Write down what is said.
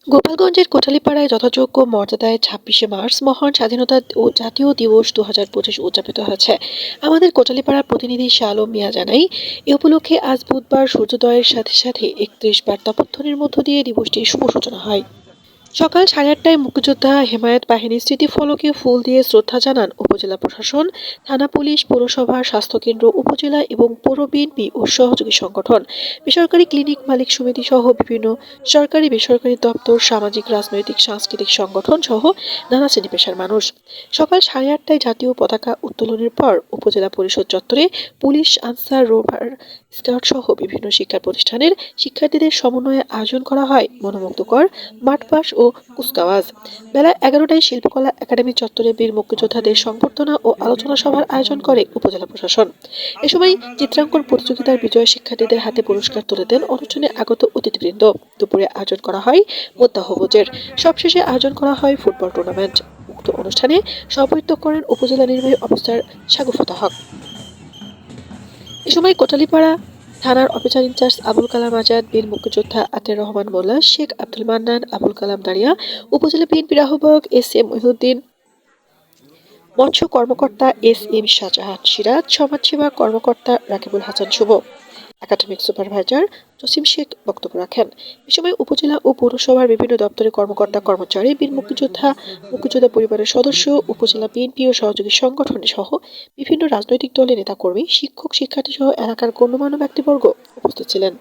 গোপালগঞ্জের কোটালীপাড়ায় যথাযোগ্য মর্যাদায় ২৬শে মার্চ মহান স্বাধীনতা ও জাতীয় দিবস ২০২৫ উদযাপিত হয়েছে। আমাদের কোটালীপাড়ার প্রতিনিধি শাহ আলম মিয়া জানাই, এ উপলক্ষে আজ বুধবার সূর্যোদয়ের সাথে সাথে ৩১ বার তপধ্বনির মধ্য দিয়ে দিবসটির শুভ সূচনা হয়। সকাল ৮:৩০টায় মুক্তিযোদ্ধা হেমায়েত বাহিনীর স্মৃতিফলকে ফুল দিয়ে শ্রদ্ধা জানান উপজেলা প্রশাসন, থানা পুলিশ, পৌরসভা, স্বাস্থ্যকেন্দ্র, উপজেলা এবং পৌর বিএনপি ও সহযোগী সংগঠন, বেসরকারি ক্লিনিক মালিক সমিতি সহ বিভিন্ন সরকারি বেসরকারি দপ্তর, সামাজিক, রাজনৈতিক, সাংস্কৃতিক সংগঠন সহ নানা শ্রেণী পেশার মানুষ। সকাল ৮:৩০টায় জাতীয় পতাকা উত্তোলনের পর উপজেলা পরিষদ চত্বরে পুলিশ, আনসার, রোভার স্কাউট সহ বিভিন্ন শিক্ষা প্রতিষ্ঠানের শিক্ষার্থীদের সমন্বয়ে আয়োজন করা হয় মনোমুগ্ধকর মাঠপাস ও কুচকাওয়াজ। বেলা ১১টায় শিল্পকলা একাডেমি চত্বরে বীর মুক্তিযোদ্ধাদের সংবর্ধনা ও আলোচনা সভার আয়োজন করে উপজেলা প্রশাসন। এ সময় চিত্রাঙ্কন প্রতিযোগিতার বিজয়ী শিক্ষার্থীদের হাতে পুরস্কার তুলে দেন অনুষ্ঠানে আগত অতিথিবৃন্দ। দুপুরে আয়োজন করা হয় মধ্যাহ্নভোজের। সবশেষে আয়োজন করা হয় ফুটবল টুর্নামেন্ট। উক্ত অনুষ্ঠানে সভাপতিত্ব করেন উপজেলা নির্বাহী অফিসার সাগুফতা হক। এ সময় কোটালীপাড়া থানার অফিসার ইনচার্জ আবুল কালাম আজাদ, বীর মুক্তিযোদ্ধা আতের রহমান মোল্লা, শেখ আব্দুল মান্নান, আবুল কালাম দাঁড়িয়া, উপজেলা বিএনপির আহ্বায়ক এস.এম. মহিউদ্দিন, মৎস্য কর্মকর্তা এস.এম. শাহজাহান সিরাজ, সমাজসেবা কর্মকর্তা রাকিবুল হাসান শুভ, একাডেমিক সুপারভাইজার জসিম শেখ বক্তব্য রাখেন। এ সময় উপজেলা ও পৌরসভার বিভিন্ন দপ্তরের কর্মকর্তা কর্মচারী, বীর মুক্তিযোদ্ধা পরিবারের সদস্য, উপজেলা বিএনপি ও সহযোগী সংগঠন সহ বিভিন্ন রাজনৈতিক দলের নেতাকর্মী, শিক্ষক, শিক্ষার্থী সহ এলাকার গণ্যমান্য ব্যক্তিবর্গ উপস্থিত ছিলেন।